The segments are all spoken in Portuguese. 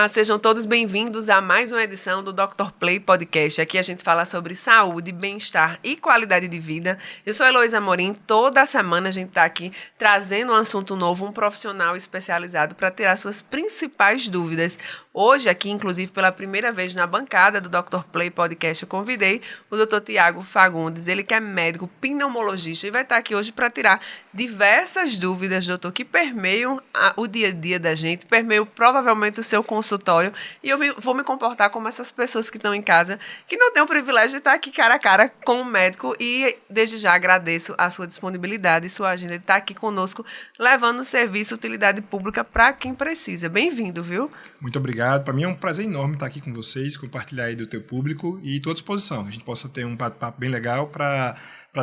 Olá, sejam todos bem-vindos a mais uma edição do Dr. Play Podcast. Aqui a gente fala sobre saúde, bem-estar e qualidade de vida. Eu sou a Heloísa Amorim. Toda semana a gente está aqui trazendo um assunto novo, um profissional especializado para tirar suas principais dúvidas. Hoje, aqui, inclusive, pela primeira vez na bancada do Dr. Play Podcast, eu convidei o Dr. Tiago Fagundes, ele que é médico pneumologista e vai estar aqui hoje para tirar diversas dúvidas, doutor, que permeiam o dia a dia da gente, permeiam provavelmente o seu consultório, e eu vou me comportar como essas pessoas que estão em casa, que não têm o privilégio de estar aqui cara a cara com o médico, e desde já agradeço a sua disponibilidade e sua agenda de estar aqui conosco, levando serviço, utilidade pública para quem precisa. Bem-vindo, viu? Muito obrigado. Para mim é um prazer enorme estar aqui com vocês, compartilhar aí do teu público e estou à disposição. A gente possa ter um bate-papo bem legal para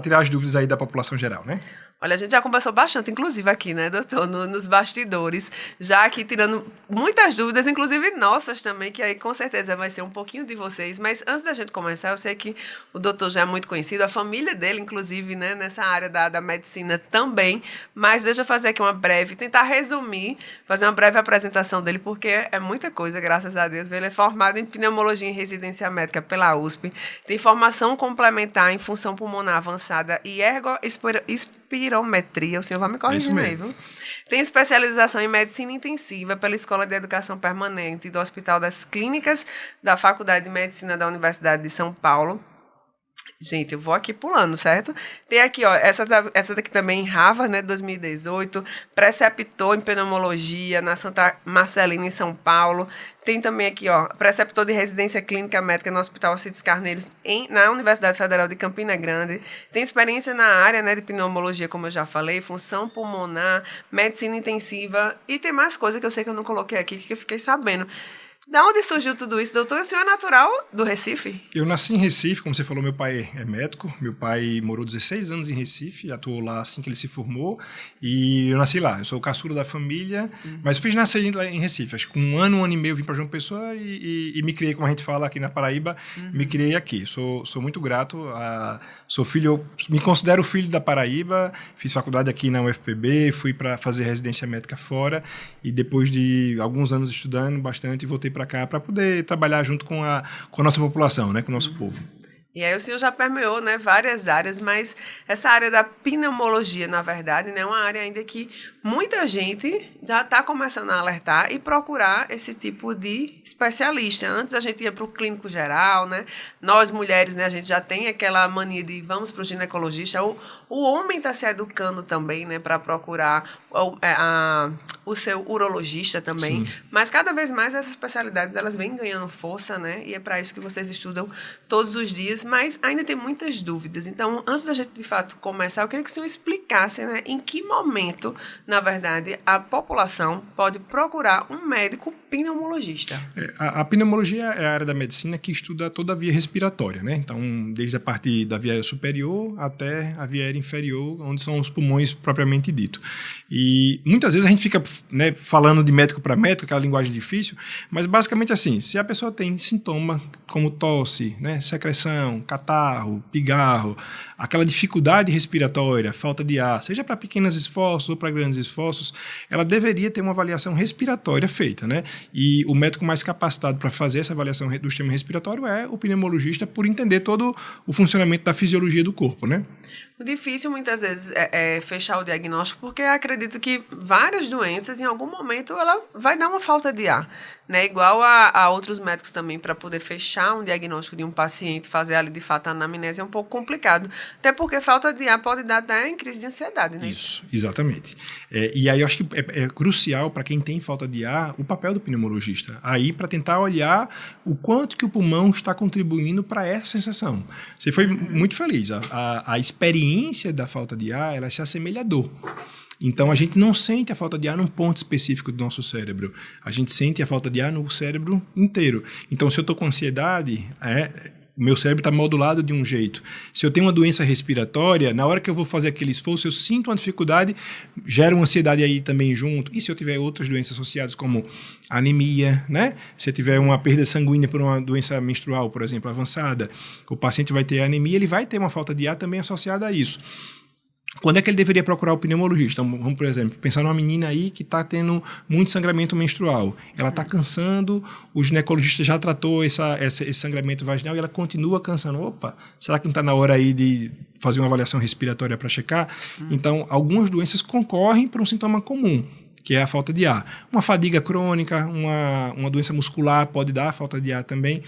tirar as dúvidas aí da população geral, né? Olha, a gente já conversou bastante, inclusive aqui, né, doutor, nos bastidores, já aqui tirando muitas dúvidas, inclusive nossas também, que aí com certeza vai ser um pouquinho de vocês. Mas antes da gente começar, eu sei que o doutor já é muito conhecido, a família dele, inclusive, né, nessa área da medicina também. Mas deixa eu fazer aqui tentar resumir, fazer uma breve apresentação dele, porque é muita coisa, graças a Deus. Ele é formado em pneumologia em residência médica pela USP, tem formação complementar em função pulmonar avançada e espirometria, o senhor vai me corrigir aí, viu? Tem especialização em medicina intensiva pela Escola de Educação Permanente do Hospital das Clínicas da Faculdade de Medicina da Universidade de São Paulo. Gente, eu vou aqui pulando, certo? Tem aqui, ó, essa daqui também em Harvard, né, 2018, preceptor em pneumologia na Santa Marcelina, em São Paulo. Tem também aqui, ó, preceptor de residência clínica médica no Hospital Alcides Carneiros, na Universidade Federal de Campina Grande. Tem experiência na área, né, de pneumologia, como eu já falei, função pulmonar, medicina intensiva, e tem mais coisa que eu sei que eu não coloquei aqui, que eu fiquei sabendo. Da onde surgiu tudo isso, doutor? O senhor é natural do Recife? Eu nasci em Recife, como você falou, meu pai é médico. Meu pai morou 16 anos em Recife, atuou lá assim que ele se formou. E eu nasci lá. Eu sou o caçula da família, mas eu fiz nascer lá em Recife. Acho que com um ano e meio eu vim para João Pessoa e me criei, como a gente fala aqui na Paraíba, me criei aqui. Sou muito grato. Sou filho, me considero filho da Paraíba. Fiz faculdade aqui na UFPB, fui para fazer residência médica fora. E depois de alguns anos estudando bastante, voltei para cá para poder trabalhar junto com a nossa população, né, com o nosso povo. E aí o senhor já permeou, né, várias áreas, mas essa área da pneumologia, na verdade, né, é uma área ainda que muita gente já está começando a alertar e procurar esse tipo de especialista. Antes a gente ia para o clínico geral, né? Nós mulheres, né, a gente já tem aquela mania de vamos para o ginecologista. O homem está se educando também, né, para procurar o seu urologista também. Sim. Mas cada vez mais essas especialidades elas vêm ganhando força, né? E é para isso que vocês estudam todos os dias. Mas ainda tem muitas dúvidas. Então, antes da gente, de fato, começar, eu queria que o senhor explicasse, né, em que momento, na verdade, a população pode procurar um médico pneumologista. A pneumologia é a área da medicina que estuda toda a via respiratória, né? Então, desde a parte da via aérea superior até a via aérea inferior, onde são os pulmões propriamente dito. E muitas vezes a gente fica, né, falando de médico para médico, aquela linguagem difícil, mas basicamente assim, se a pessoa tem sintoma como tosse, né, secreção, catarro, pigarro, aquela dificuldade respiratória, falta de ar, seja para pequenos esforços ou para grandes esforços, ela deveria ter uma avaliação respiratória feita, né? E o médico mais capacitado para fazer essa avaliação do sistema respiratório é o pneumologista, por entender todo o funcionamento da fisiologia do corpo, né? O difícil, muitas vezes, é fechar o diagnóstico, porque eu acredito que várias doenças, em algum momento, ela vai dar uma falta de ar, né? Igual a outros médicos também, para poder fechar um diagnóstico de um paciente, fazer ali, de fato, a anamnese é um pouco complicado. Até porque falta de ar pode dar até em crise de ansiedade, né? Isso, exatamente. E aí eu acho que é crucial para quem tem falta de ar o papel do pneumologista. Aí, para tentar olhar o quanto que o pulmão está contribuindo para essa sensação. Você foi muito feliz. A experiência da falta de ar, ela se assemelha à dor. Então, a gente não sente a falta de ar num ponto específico do nosso cérebro. A gente sente a falta de ar no cérebro inteiro. Então, se eu estou com ansiedade, o meu cérebro está modulado de um jeito. Se eu tenho uma doença respiratória, na hora que eu vou fazer aquele esforço, eu sinto uma dificuldade, gera uma ansiedade aí também junto. E se eu tiver outras doenças associadas, como anemia, né? Se eu tiver uma perda sanguínea por uma doença menstrual, por exemplo, avançada, o paciente vai ter anemia, ele vai ter uma falta de ar também associada a isso. Quando é que ele deveria procurar o pneumologista? Então, vamos, por exemplo, pensar numa menina aí que está tendo muito sangramento menstrual. Ela está cansando, o ginecologista já tratou esse sangramento vaginal e ela continua cansando. Opa, será que não está na hora aí de fazer uma avaliação respiratória para checar? Então, algumas doenças concorrem para um sintoma comum, que é a falta de ar. Uma fadiga crônica, uma doença muscular pode dar falta de ar também.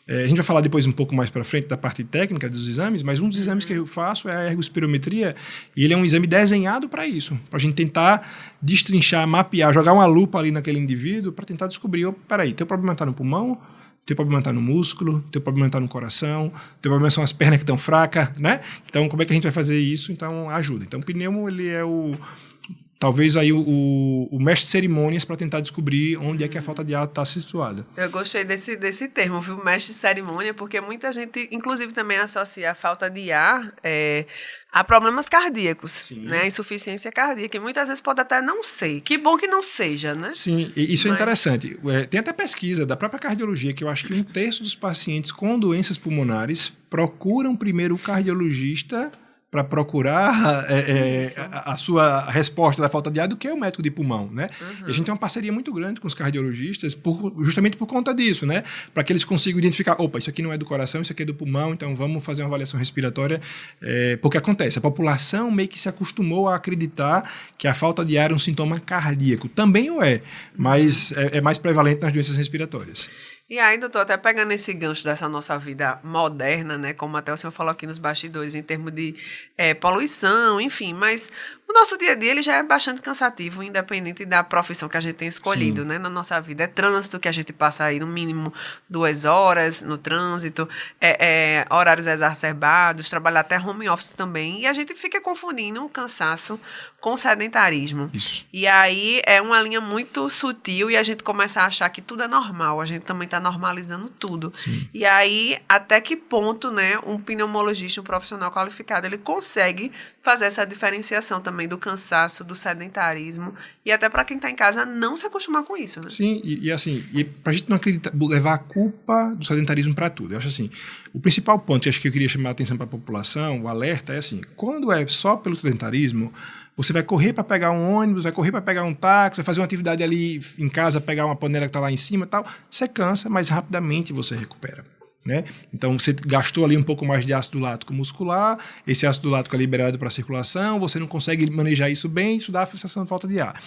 A gente vai falar depois um pouco mais para frente da parte técnica dos exames, mas um dos exames que eu faço é a ergospirometria, e ele é um exame desenhado para isso, para a gente tentar destrinchar, mapear, jogar uma lupa ali naquele indivíduo para tentar descobrir, peraí, teu problema está no pulmão, teu problema está no músculo, teu problema está no coração, teu problema são as pernas que estão fracas, né? Então, como é que a gente vai fazer isso? Então, ajuda. Então, o pneumo, ele é talvez aí o mestre de cerimônias para tentar descobrir onde é que a falta de ar está situada. Eu gostei desse termo, viu? Mestre de cerimônia, porque muita gente, inclusive, também associa a falta de ar a problemas cardíacos, Sim. né? Insuficiência cardíaca, e muitas vezes pode até não ser. Que bom que não seja, né? Sim, e isso é interessante. Tem até pesquisa da própria cardiologia que eu acho que 1/3 dos pacientes com doenças pulmonares procuram primeiro o cardiologista para procurar a sua resposta da falta de ar do que o médico de pulmão, né? Uhum. E a gente tem uma parceria muito grande com os cardiologistas justamente por conta disso, né? Para que eles consigam identificar, opa, isso aqui não é do coração, isso aqui é do pulmão, então vamos fazer uma avaliação respiratória, porque acontece, a população meio que se acostumou a acreditar que a falta de ar é um sintoma cardíaco. Também o é, mas é mais prevalente nas doenças respiratórias. E aí, doutor, até pegando esse gancho dessa nossa vida moderna, né, como até o senhor falou aqui nos bastidores, em termos de poluição, enfim, mas o nosso dia a dia ele já é bastante cansativo, independente da profissão que a gente tem escolhido, né, na nossa vida. É trânsito que a gente passa aí no mínimo 2 horas no trânsito, horários exacerbados, trabalhar até home office também, e a gente fica confundindo um cansaço com sedentarismo. Isso. E aí é uma linha muito sutil e a gente começa a achar que tudo é normal, a gente também está normalizando tudo. Sim. E aí, até que ponto, né, um pneumologista, um profissional qualificado, ele consegue fazer essa diferenciação também do cansaço, do sedentarismo, e até para quem está em casa não se acostumar com isso, né? Sim, e assim, para a gente não acreditar, levar a culpa do sedentarismo para tudo. Eu acho assim, o principal ponto que eu acho que eu queria chamar a atenção para a população, o alerta, é assim, quando é só pelo sedentarismo, você vai correr para pegar um ônibus, vai correr para pegar um táxi, vai fazer uma atividade ali em casa, pegar uma panela que está lá em cima e tal, você cansa, mas rapidamente você recupera. Né? Então, você gastou ali um pouco mais de ácido lático muscular, esse ácido lático é liberado para a circulação, você não consegue manejar isso bem, isso dá a sensação de falta de ar.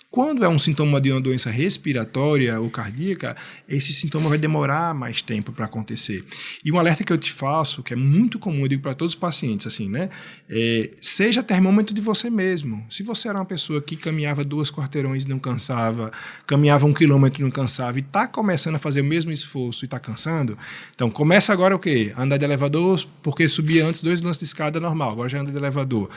Quando é um sintoma de uma doença respiratória ou cardíaca, esse sintoma vai demorar mais tempo para acontecer. E um alerta que eu te faço, que é muito comum, eu digo para todos os pacientes, assim, né? Seja termômetro de você mesmo. Se você era uma pessoa que caminhava 2 quarteirões e não cansava, caminhava 1 quilômetro e não cansava, e está começando a fazer o mesmo esforço e está cansando, então começa agora o quê? Andar de elevador, porque subia antes 2 lances de escada normal, agora já anda de elevador.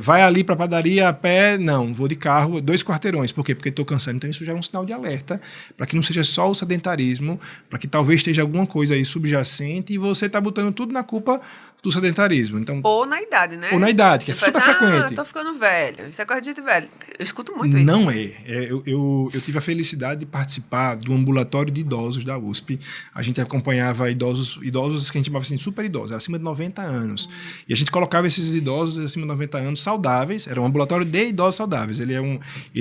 Vai ali para a padaria a pé, não, vou de carro, 2 quarteirões. Por quê? Porque estou cansando. Então, isso já é um sinal de alerta para que não seja só o sedentarismo, para que talvez esteja alguma coisa aí subjacente e você está botando tudo na culpa do sedentarismo. Então, ou na idade, né? Ou na idade, que é super frequente. Tô ficando velho. Isso é coisa de velho. Eu escuto muito isso. Não é. Eu tive a felicidade de participar do ambulatório de idosos da USP. A gente acompanhava idosos que a gente chamava assim, super idosos, acima de 90 anos. E a gente colocava esses idosos acima de 90 anos saudáveis. Era um ambulatório de idosos saudáveis. Ele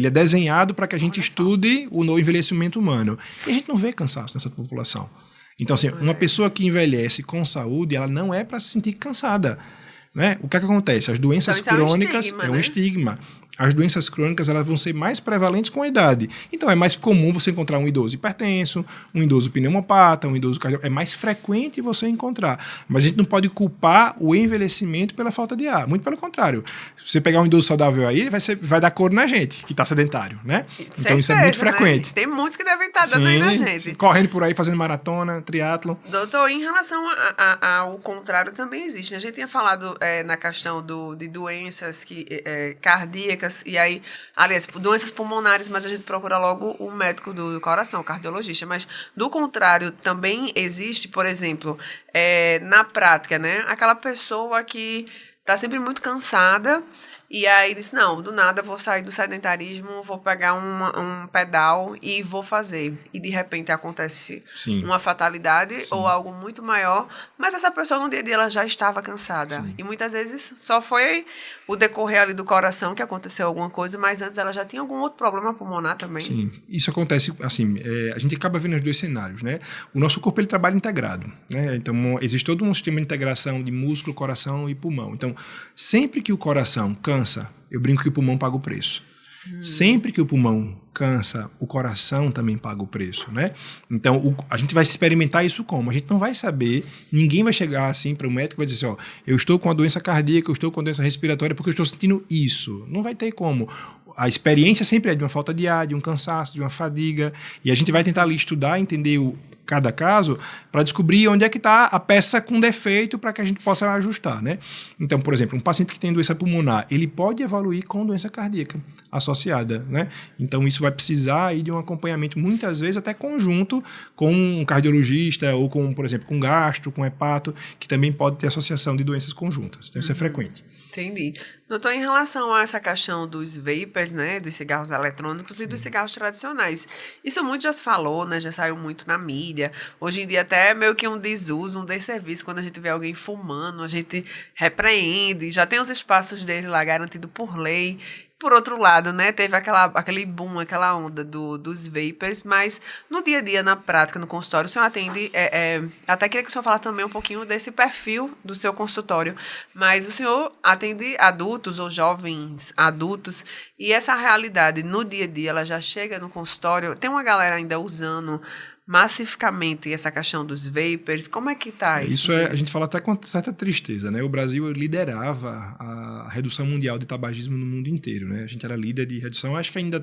é desenhado para que a gente estude o envelhecimento humano. E a gente não vê cansaço nessa população. Então, assim, uma pessoa que envelhece com saúde, ela não é para se sentir cansada. Né? O que acontece? As doenças crônicas é um estigma. As doenças crônicas elas vão ser mais prevalentes com a idade. Então, é mais comum você encontrar um idoso hipertenso, um idoso pneumopata, um idoso cardíaco. É mais frequente você encontrar. Mas a gente não pode culpar o envelhecimento pela falta de ar. Muito pelo contrário. Se você pegar um idoso saudável aí, ele vai dar cor na gente, que está sedentário. Né? Então, certeza, isso é muito frequente. Né? Tem muitos que devem estar dando aí na gente. Correndo por aí, fazendo maratona, triatlon. Doutor, em relação ao contrário, também existe. A gente tinha falado na questão de doenças cardíacas, e aí, aliás, doenças pulmonares, mas a gente procura logo o médico do coração, o cardiologista. Mas, do contrário, também existe, por exemplo, na prática, né, aquela pessoa que está sempre muito cansada E aí disse, não, do nada eu vou sair do sedentarismo, vou pegar um pedal e vou fazer. E de repente acontece uma fatalidade ou algo muito maior, mas essa pessoa no dia a dia ela já estava cansada. E muitas vezes só foi o decorrer ali do coração que aconteceu alguma coisa, mas antes ela já tinha algum outro problema pulmonar também. Sim, isso acontece, assim, a gente acaba vendo os dois cenários, né? O nosso corpo, ele trabalha integrado, né? Então, existe todo um sistema de integração de músculo, coração e pulmão. Então, sempre que o coração cansa, eu brinco que o pulmão paga o preço. Sempre que o pulmão cansa, o coração também paga o preço, né? Então, a gente vai experimentar isso como? A gente não vai saber, ninguém vai chegar assim para o médico e vai dizer assim, ó, eu estou com a doença cardíaca, eu estou com a doença respiratória porque eu estou sentindo isso. Não vai ter como. A experiência sempre é de uma falta de ar, de um cansaço, de uma fadiga, e a gente vai tentar ali estudar, entender cada caso, para descobrir onde é que está a peça com defeito para que a gente possa ajustar, né? Então, por exemplo, um paciente que tem doença pulmonar, ele pode evoluir com doença cardíaca associada, né? Então, isso vai precisar aí de um acompanhamento, muitas vezes até conjunto com um cardiologista ou com, por exemplo, com gastro, com hepato, que também pode ter associação de doenças conjuntas. Então, isso é frequente. Entendi. Doutor, em relação a essa questão dos vapers, né, dos cigarros eletrônicos e dos cigarros tradicionais, isso muito já se falou, né, já saiu muito na mídia. Hoje em dia até é meio que um desuso, um desserviço, quando a gente vê alguém fumando, a gente repreende, já tem os espaços dele lá garantido por lei. Por outro lado, né, teve aquele boom, aquela onda dos vapers, mas no dia a dia, na prática, no consultório, o senhor atende, até queria que o senhor falasse também um pouquinho desse perfil do seu consultório, mas o senhor atende adultos ou jovens adultos, e essa realidade no dia a dia, ela já chega no consultório, tem uma galera ainda usando massificamente essa questão dos vapers, como é que está isso? A gente fala até com certa tristeza, né? O Brasil liderava a redução mundial de tabagismo no mundo inteiro, né? A gente era líder de redução, acho que ainda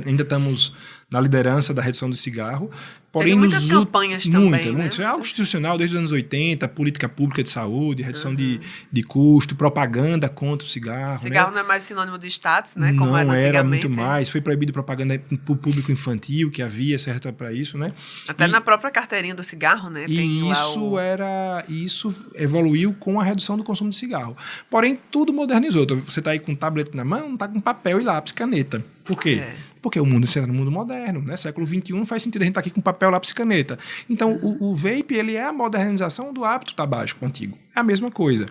estamos na liderança da redução do cigarro. Porém, teve muitas campanhas também, né? É algo institucional desde os anos 80, política pública de saúde, redução de custo, propaganda contra o cigarro. Cigarro, né? Não é mais sinônimo de status, né? Como era muito mais. Foi proibido propaganda para o público infantil, que havia certa para isso, né? Até na própria carteirinha do cigarro, né? E isso evoluiu com a redução do consumo de cigarro. Porém, tudo modernizou. Você está aí com um tablet na mão, está com papel e lápis, caneta. Por quê? Porque o mundo está no mundo moderno, né? Século XXI não faz sentido a gente estar aqui com papel, lápis e caneta. Então, o vape, ele é a modernização do hábito tabágico antigo. É a mesma coisa.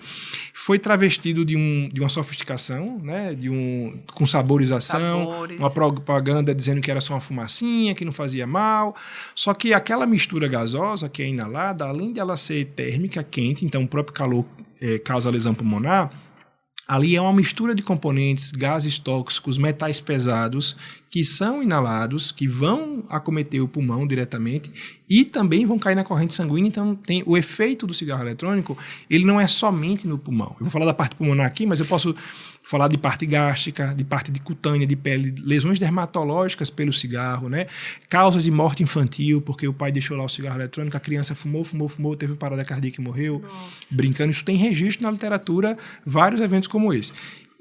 Foi travestido de uma sofisticação, né? Com saborização, uma propaganda dizendo que era só uma fumacinha, que não fazia mal. Só que aquela mistura gasosa que é inalada, além de ela ser térmica, quente, então o próprio calor causa lesão pulmonar, ali é uma mistura de componentes, gases tóxicos, metais pesados, que são inalados, que vão acometer o pulmão diretamente e também vão cair na corrente sanguínea. Então, tem o efeito do cigarro eletrônico, ele não é somente no pulmão. Eu vou falar da parte pulmonar aqui, mas eu posso falar de parte gástrica, de parte de cutânea, de pele, lesões dermatológicas pelo cigarro, né? Causas de morte infantil, porque o pai deixou lá o cigarro eletrônico, a criança fumou, teve uma parada cardíaca e morreu. Nossa. Brincando, isso tem registro na literatura, vários eventos como esse.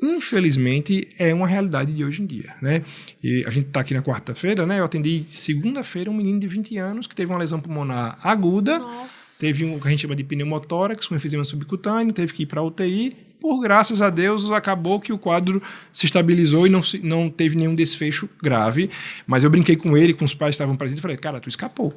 Infelizmente, é uma realidade de hoje em dia, né? E a gente está aqui na quarta-feira, né? Eu atendi segunda-feira um menino de 20 anos que teve uma lesão pulmonar aguda. Nossa. Teve o que a gente chama de pneumotórax, com enfisema subcutâneo, teve que ir para a UTI. Por graças a Deus, acabou que o quadro se estabilizou e não teve nenhum desfecho grave. Mas eu brinquei com ele, com os pais que estavam presentes, e falei, cara, tu escapou.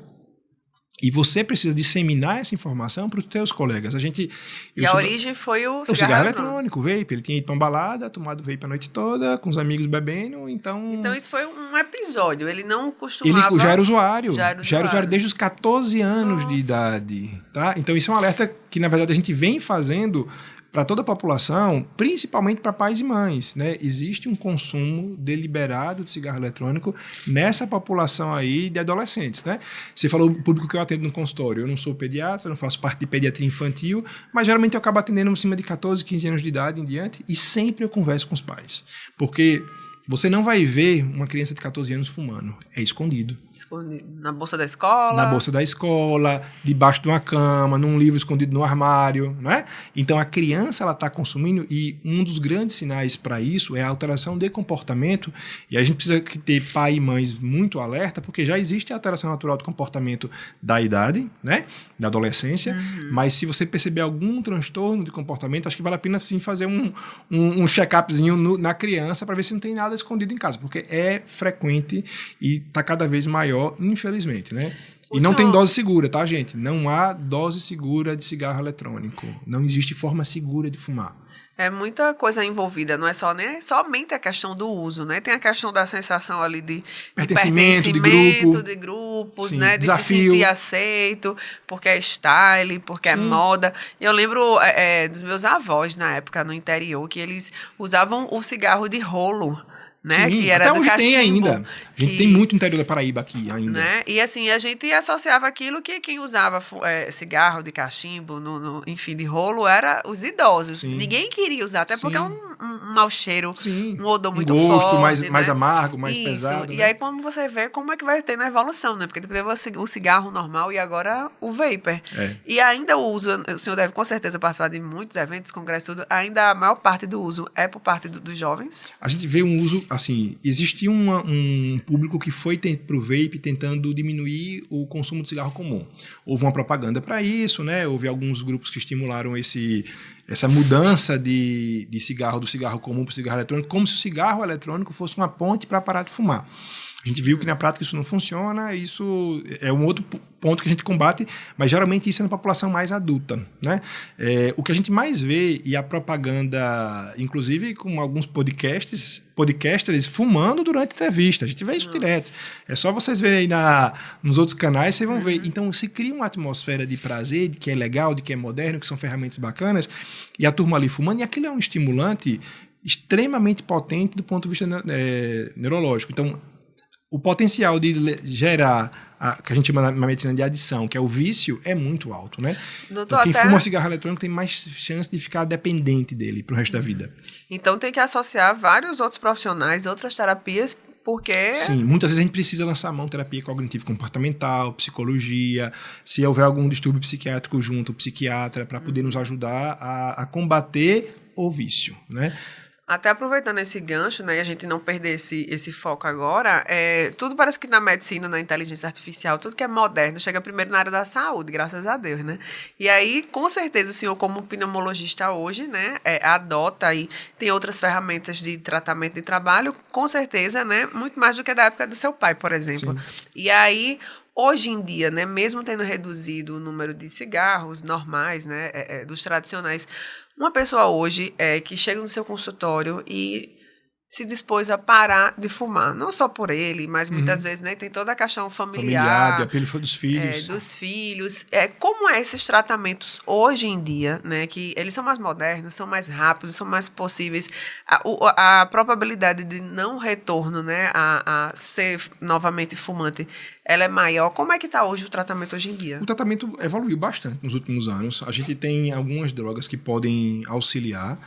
E você precisa disseminar essa informação para os teus colegas. A origem foi o cigarro eletrônico, o vape. Ele tinha ido para uma balada, tomado vape a noite toda, com os amigos bebendo, então isso foi um episódio, ele não costumava... Ele já era usuário. Já era usuário desde os 14 anos de idade. Tá? Então isso é um alerta que, na verdade, a gente vem fazendo para toda a população, principalmente para pais e mães, né? Existe um consumo deliberado de cigarro eletrônico nessa população aí de adolescentes, né? Você falou o público que eu atendo no consultório. Eu não sou pediatra, não faço parte de pediatria infantil, mas geralmente eu acabo atendendo acima de 14, 15 anos de idade em diante e sempre eu converso com os pais. Porque Você não vai ver uma criança de 14 anos fumando. É escondido. Escondido. Na bolsa da escola. Na bolsa da escola, debaixo de uma cama, num livro escondido no armário, não é? Então a criança ela está consumindo e um dos grandes sinais para isso é a alteração de comportamento. E a gente precisa ter pai e mães muito alerta, porque já existe a alteração natural do comportamento da idade, né? Da adolescência. Mas se você perceber algum transtorno de comportamento, acho que vale a pena sim fazer um check-upzinho na criança para ver se não tem nada escondido em casa, porque é frequente e está cada vez maior, infelizmente, né? E não tem dose segura, tá, gente? Não há dose segura de cigarro eletrônico. Não existe forma segura de fumar. É muita coisa envolvida, não é só nem somente a questão do uso, né? Tem a questão da sensação ali de pertencimento de grupos, sim, né? De desafio. Se sentir aceito, porque é style, porque é moda. E eu lembro dos meus avós na época no interior que eles usavam o cigarro de rolo. Né? Sim, que era até do hoje cachimbo, tem ainda. A gente tem muito no interior da Paraíba aqui ainda. Né? E assim, a gente associava aquilo que quem usava cigarro de cachimbo, enfim, de rolo, era os idosos. Sim. Ninguém queria usar, até Sim. porque é um mau cheiro, Sim. um odor muito gosto forte. mais né? amargo, mais Isso. pesado. E né? aí, como você vê, como é que vai ter na evolução, né? Porque depois o cigarro normal e agora o vapor. E ainda o uso, o senhor deve com certeza participar de muitos eventos, congressos, tudo, ainda a maior parte do uso é por parte dos jovens? A gente vê um uso, assim, existia um público que foi para o vape tentando diminuir o consumo de cigarro comum. Houve uma propaganda para isso, né? Houve alguns grupos que estimularam essa mudança de cigarro, do cigarro comum para o cigarro eletrônico, como se o cigarro eletrônico fosse uma ponte para parar de fumar. A gente viu que na prática isso não funciona, isso é um outro ponto que a gente combate, mas geralmente isso é na população mais adulta. Né? O que a gente mais vê, e a propaganda, inclusive com alguns podcasters fumando durante a entrevista, a gente vê isso direto. É só vocês verem aí nos outros canais, vocês vão ver. Então se cria uma atmosfera de prazer, de que é legal, de que é moderno, que são ferramentas bacanas, e a turma ali fumando, e aquilo é um estimulante extremamente potente do ponto de vista neurológico. Então, o potencial de gerar que a gente chama na medicina de adição, que é o vício, é muito alto, né? Doutor, então, quem fuma cigarro eletrônico tem mais chance de ficar dependente dele pro resto da vida. Então tem que associar vários outros profissionais, outras terapias, porque... Sim, muitas vezes a gente precisa lançar mão terapia cognitivo-comportamental, psicologia, se houver algum distúrbio psiquiátrico junto, o psiquiatra, para poder nos ajudar a combater o vício, né? Até aproveitando esse gancho, né, e a gente não perder esse foco agora, tudo parece que na medicina, na inteligência artificial, tudo que é moderno, chega primeiro na área da saúde, graças a Deus, né? E aí, com certeza, o senhor, como pneumologista hoje, né, adota e tem outras ferramentas de tratamento de trabalho, com certeza, né, muito mais do que da época do seu pai, por exemplo. Sim. E aí... Hoje em dia, né, mesmo tendo reduzido o número de cigarros normais, né, dos tradicionais, uma pessoa hoje que chega no seu consultório e se dispôs a parar de fumar, não só por ele, mas muitas vezes, né, tem toda a questão familiar de apelo dos filhos. Dos filhos. Como esses tratamentos hoje em dia, né, que eles são mais modernos, são mais rápidos, são mais possíveis, a probabilidade de não retorno, né, a ser novamente fumante, ela é maior. Como é que está hoje o tratamento hoje em dia? O tratamento evoluiu bastante nos últimos anos. A gente tem algumas drogas que podem auxiliar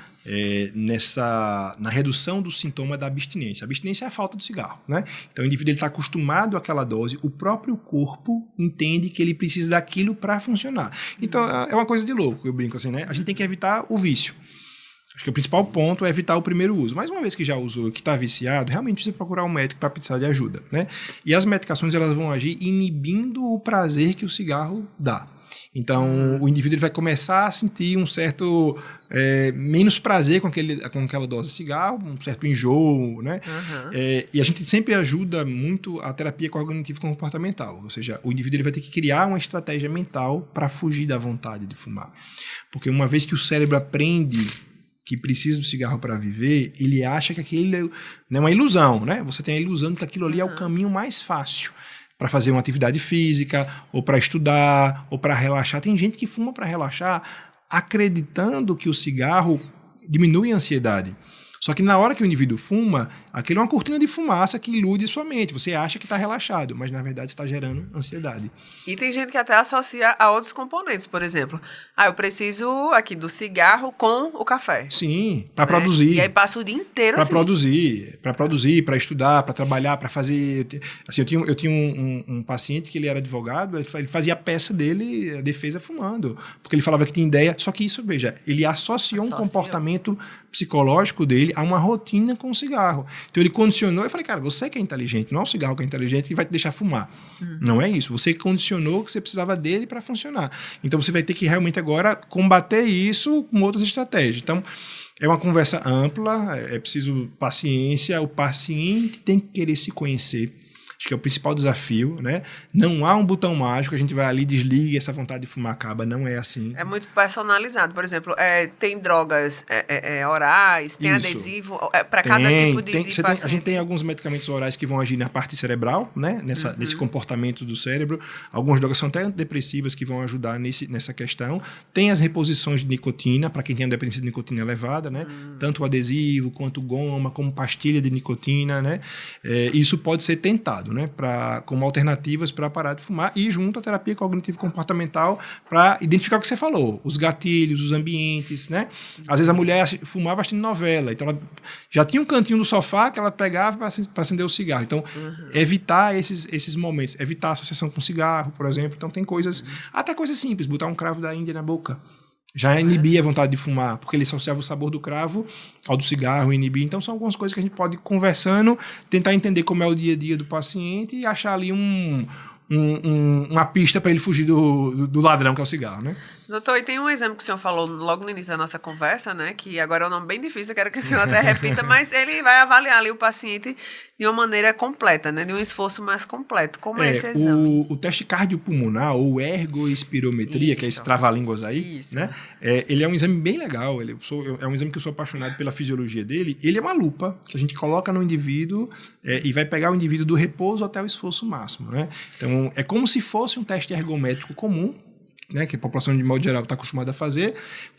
na redução do sintoma da abstinência. A abstinência é a falta do cigarro, né? Então o indivíduo está acostumado àquela dose, o próprio corpo entende que ele precisa daquilo para funcionar. Então é uma coisa de louco, eu brinco assim, né? A gente tem que evitar o vício. Acho que o principal ponto é evitar o primeiro uso. Mas uma vez que já usou e que está viciado, realmente precisa procurar um médico para precisar de ajuda, né? E as medicações elas vão agir inibindo o prazer que o cigarro dá. Então, o indivíduo ele vai começar a sentir um certo menos prazer com aquela dose de cigarro, um certo enjoo, né? E a gente sempre ajuda muito a terapia cognitivo-comportamental, ou seja, o indivíduo ele vai ter que criar uma estratégia mental para fugir da vontade de fumar. Porque uma vez que o cérebro aprende que precisa do cigarro para viver, ele acha que aquilo é uma ilusão, né? Você tem a ilusão de que aquilo ali é o caminho mais fácil para fazer uma atividade física, ou para estudar, ou para relaxar. Tem gente que fuma para relaxar, acreditando que o cigarro diminui a ansiedade. Só que na hora que o indivíduo fuma, Aquilo é uma cortina de fumaça que ilude sua mente. Você acha que está relaxado, mas na verdade está gerando ansiedade. E tem gente que até associa a outros componentes, por exemplo. Eu preciso aqui do cigarro com o café. Sim, para produzir. E aí passa o dia inteiro para assim. Para produzir, para estudar, para trabalhar, para fazer... Assim, eu tinha um paciente que ele era advogado, ele fazia a peça dele, a defesa, fumando. Porque ele falava que tinha ideia. Só que isso, veja, ele associou um comportamento psicológico dele a uma rotina com o cigarro. Então ele condicionou, eu falei, cara, você que é inteligente, não é o cigarro que é inteligente que vai te deixar fumar. Não é isso. Você condicionou que você precisava dele para funcionar. Então você vai ter que realmente agora combater isso com outras estratégias. Então é uma conversa ampla, é preciso paciência, o paciente tem que querer se conhecer. Acho que é o principal desafio, né? Não há um botão mágico, a gente vai ali, desliga e essa vontade de fumar acaba. Não é assim. É muito personalizado. Por exemplo, tem drogas orais, tem adesivo, para cada tipo de paciente. A gente tem alguns medicamentos orais que vão agir na parte cerebral, né? Nesse comportamento do cérebro. Algumas drogas são até antidepressivas que vão ajudar nessa questão. Tem as reposições de nicotina, para quem tem a dependência de nicotina elevada, né? Tanto o adesivo, quanto goma, como pastilha de nicotina, né? Isso pode ser tentado, né, como alternativas para parar de fumar e junto à terapia cognitivo-comportamental para identificar o que você falou, os gatilhos, os ambientes, né? Às vezes a mulher fumava assistindo novela, então ela já tinha um cantinho do sofá que ela pegava para acender o cigarro. Então, evitar esses momentos, evitar a associação com cigarro, por exemplo. Então tem coisas, até coisas simples, botar um cravo da Índia na boca. Já inibia a vontade de fumar, porque ele associava o sabor do cravo ao do cigarro, inibia. Então, são algumas coisas que a gente pode ir conversando, tentar entender como é o dia a dia do paciente e achar ali uma pista para ele fugir do ladrão, que é o cigarro, né? Doutor, e tem um exame que o senhor falou logo no início da nossa conversa, né? Que agora é um nome bem difícil, eu quero que o senhor até repita, mas ele vai avaliar ali o paciente de uma maneira completa, né? De um esforço mais completo. Como é esse exame? O teste cardiopulmonar, ou ergoespirometria, que é esse trava-línguas aí, né? Ele é um exame bem legal, é um exame que eu sou apaixonado pela fisiologia dele. Ele é uma lupa que a gente coloca no indivíduo e vai pegar o indivíduo do repouso até o esforço máximo, né? Então, é como se fosse um teste ergométrico comum, né, que a população de modo geral está acostumada a fazer,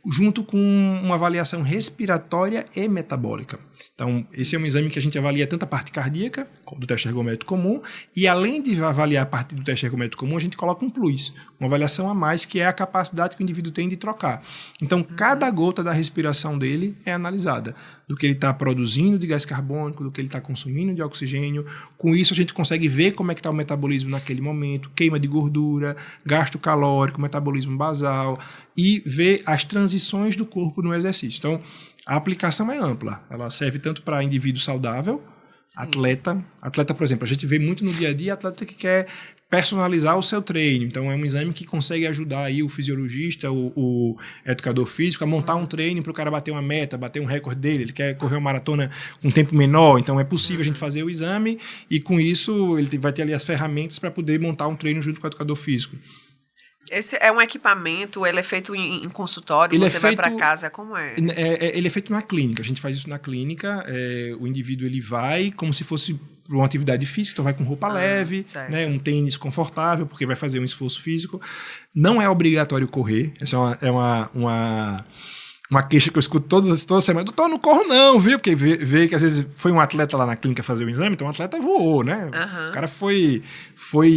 junto com uma avaliação respiratória e metabólica. Então, esse é um exame que a gente avalia tanto a parte cardíaca, do teste ergométrico comum, e além de avaliar a parte do teste ergométrico comum, a gente coloca um plus, uma avaliação a mais, que é a capacidade que o indivíduo tem de trocar. Então, cada gota da respiração dele é analisada, do que ele está produzindo de gás carbônico, do que ele está consumindo de oxigênio. Com isso, a gente consegue ver como é que está o metabolismo naquele momento, queima de gordura, gasto calórico, metabolismo basal, e ver as transições do corpo no exercício. Então, a aplicação é ampla. Ela serve tanto para indivíduo saudável, atleta, por exemplo, a gente vê muito no dia a dia atleta que quer personalizar o seu treino. Então, é um exame que consegue ajudar aí o fisiologista, o educador físico, a montar um treino para o cara bater uma meta, bater um recorde dele. Ele quer correr uma maratona com um tempo menor. Então, é possível a gente fazer o exame e, com isso, ele vai ter ali as ferramentas para poder montar um treino junto com o educador físico. Esse é um equipamento, ele é feito em consultório, você vai para casa, como é? Ele é feito na clínica, a gente faz isso na clínica, o indivíduo ele vai como se fosse para uma atividade física, então vai com roupa leve, né, um tênis confortável, porque vai fazer um esforço físico. Não é obrigatório correr, essa é uma queixa que eu escuto toda semana. Doutor, não corro não, viu? Porque vê que às vezes foi um atleta lá na clínica fazer o exame, então o atleta voou, né? O cara foi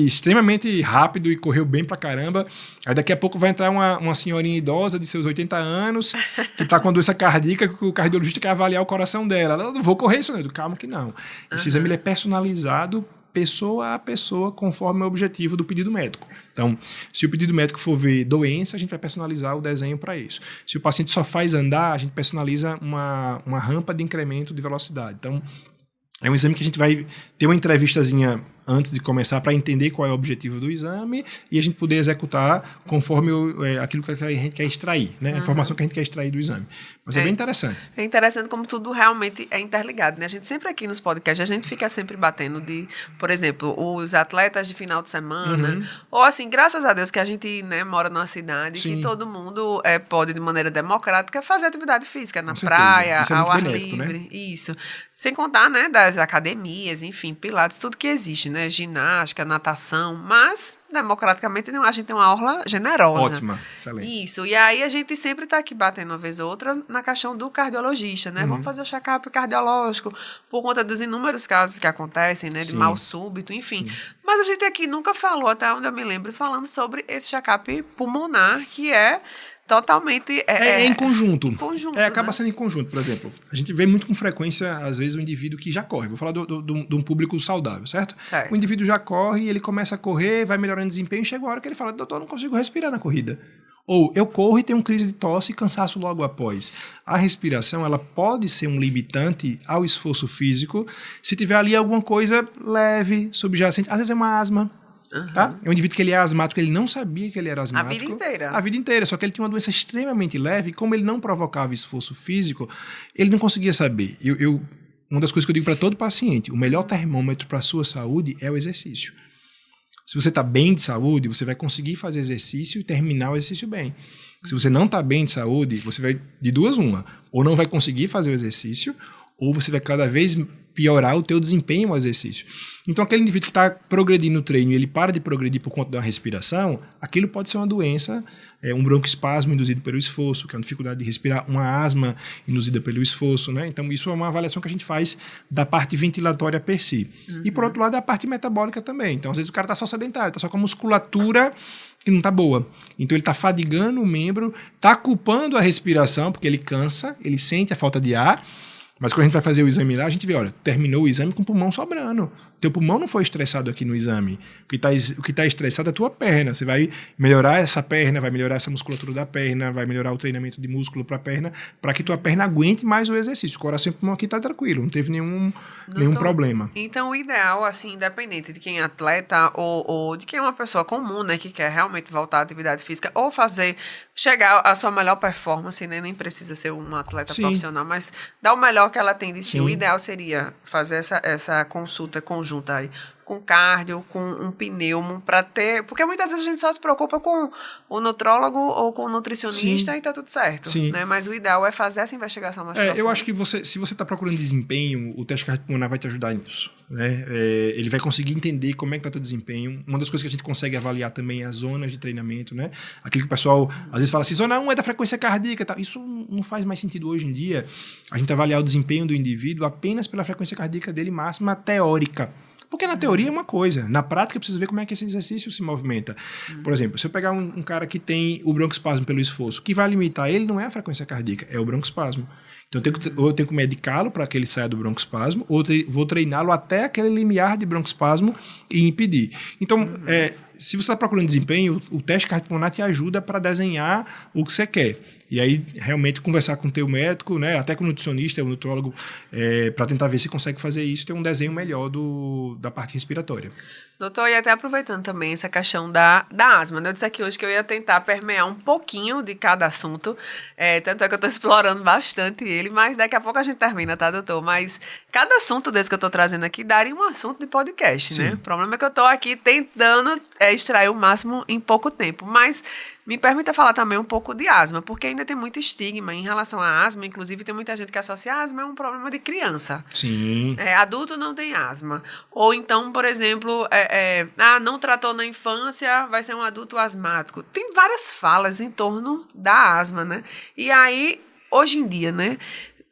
extremamente rápido e correu bem pra caramba. Aí daqui a pouco vai entrar uma senhorinha idosa de seus 80 anos, que tá com doença cardíaca, que o cardiologista quer avaliar o coração dela. Ela, não vou correr isso, não. Calma que não. Esse exame ele é personalizado pessoa a pessoa, conforme o objetivo do pedido médico. Então, se o pedido médico for ver doença, a gente vai personalizar o desenho para isso. Se o paciente só faz andar, a gente personaliza uma rampa de incremento de velocidade. Então, é um exame que a gente vai ter uma entrevistazinha antes de começar para entender qual é o objetivo do exame e a gente poder executar conforme aquilo que a gente quer extrair, né? A informação que a gente quer extrair do exame. Mas é bem interessante. É interessante como tudo realmente é interligado, né? A gente sempre aqui nos podcasts, a gente fica sempre batendo de, por exemplo, os atletas de final de semana, ou assim, graças a Deus que a gente, né, mora numa cidade que todo mundo pode, de maneira democrática, fazer atividade física na praia, ao ar livre. Né? Isso. Sem contar, né, das academias, enfim, pilates, tudo que existe, né? Ginástica, natação, mas democraticamente a gente tem uma orla generosa. Ótima, excelente. Isso, e aí a gente sempre está aqui batendo uma vez ou outra na questão do cardiologista, né? Vamos fazer o check-up cardiológico por conta dos inúmeros casos que acontecem, né? De Sim. mal súbito, enfim. Sim. Mas a gente aqui nunca falou, até onde eu me lembro, falando sobre esse check-up pulmonar, que é totalmente... É em conjunto. Em conjunto, acaba né? sendo em conjunto, por exemplo. A gente vê muito com frequência, às vezes, o indivíduo que já corre. Vou falar de um público saudável, certo? Certo. O indivíduo já corre, ele começa a correr, vai melhorando o desempenho, e chega a hora que ele fala, doutor, eu não consigo respirar na corrida. Ou eu corro e tenho crise de tosse e cansaço logo após. A respiração, ela pode ser um limitante ao esforço físico se tiver ali alguma coisa leve, subjacente. Às vezes é uma asma. Tá? É um indivíduo que ele é asmático, ele não sabia que ele era asmático. A vida inteira. A vida inteira, só que ele tinha uma doença extremamente leve, e como ele não provocava esforço físico, ele não conseguia saber. Uma das coisas que eu digo para todo paciente, o melhor termômetro para a sua saúde é o exercício. Se você está bem de saúde, você vai conseguir fazer exercício e terminar o exercício bem. Se você não está bem de saúde, você vai, de duas uma, ou não vai conseguir fazer o exercício, ou você vai cada vez piorar o teu desempenho ao exercício. Então, aquele indivíduo que está progredindo no treino e ele para de progredir por conta da respiração, aquilo pode ser uma doença, um broncoespasmo induzido pelo esforço, que é uma dificuldade de respirar, uma asma induzida pelo esforço, né? Então, isso é uma avaliação que a gente faz da parte ventilatória per si. E, por outro lado, a parte metabólica também. Então, às vezes, o cara está só sedentário, está só com a musculatura que não está boa. Então, ele está fadigando o membro, está culpando a respiração, porque ele cansa, ele sente a falta de ar. Mas quando a gente vai fazer o exame lá, a gente vê, olha, terminou o exame com o pulmão sobrando. Teu pulmão não foi estressado aqui no exame. O que está estressado é a tua perna. Você vai melhorar essa perna, vai melhorar essa musculatura da perna, vai melhorar o treinamento de músculo para a perna, para que tua perna aguente mais o exercício. O coração e o pulmão aqui está tranquilo, não teve nenhum problema. Então, o ideal, assim, independente de quem é atleta ou de quem é uma pessoa comum, né, que quer realmente voltar à atividade física ou chegar à sua melhor performance, né, nem precisa ser um atleta profissional, mas dar o melhor que ela tem de si. O ideal seria fazer essa consulta conjunta aí, com cardio, com um pneumo, para ter... Porque muitas vezes a gente só se preocupa com o nutrólogo ou com o nutricionista e tá tudo certo. Né? Mas o ideal é fazer essa investigação mais profunda. Eu acho que se você está procurando desempenho, o teste cardiopulmonar vai te ajudar nisso. Né? Ele vai conseguir entender como é que está o teu desempenho. Uma das coisas que a gente consegue avaliar também é as zonas de treinamento. Né? Aquilo que o pessoal às vezes fala assim, zona 1 é da frequência cardíaca. Tal. Isso não faz mais sentido hoje em dia. A gente avaliar o desempenho do indivíduo apenas pela frequência cardíaca dele máxima teórica. Porque na teoria é uma coisa, na prática eu preciso ver como é que esse exercício se movimenta. Por exemplo, se eu pegar um cara que tem o broncoespasmo pelo esforço, o que vai limitar ele não é a frequência cardíaca, é o broncoespasmo. Então eu tenho que medicá-lo para que ele saia do broncoespasmo, ou vou treiná-lo até aquele limiar de broncoespasmo e impedir. Então, se você está procurando desempenho, o teste cardiopulmonar te ajuda para desenhar o que você quer. E aí, realmente, conversar com o teu médico, né, até com o nutricionista, o nutrólogo, para tentar ver se consegue fazer isso, ter um desenho melhor da parte respiratória. Doutor, e até aproveitando também essa questão da asma, né? Eu disse aqui hoje que eu ia tentar permear um pouquinho de cada assunto, tanto é que eu estou explorando bastante ele, mas daqui a pouco a gente termina, tá, doutor? Mas cada assunto desse que eu estou trazendo aqui daria um assunto de podcast, né? O problema é que eu estou aqui tentando extrair o máximo em pouco tempo, mas me permita falar também um pouco de asma, porque ainda tem muito estigma em relação à asma, inclusive tem muita gente que associa a asma a um problema de criança. Sim. Adulto não tem asma. Ou então, por exemplo, não tratou na infância, vai ser um adulto asmático. Tem várias falas em torno da asma, né? E aí, hoje em dia, né,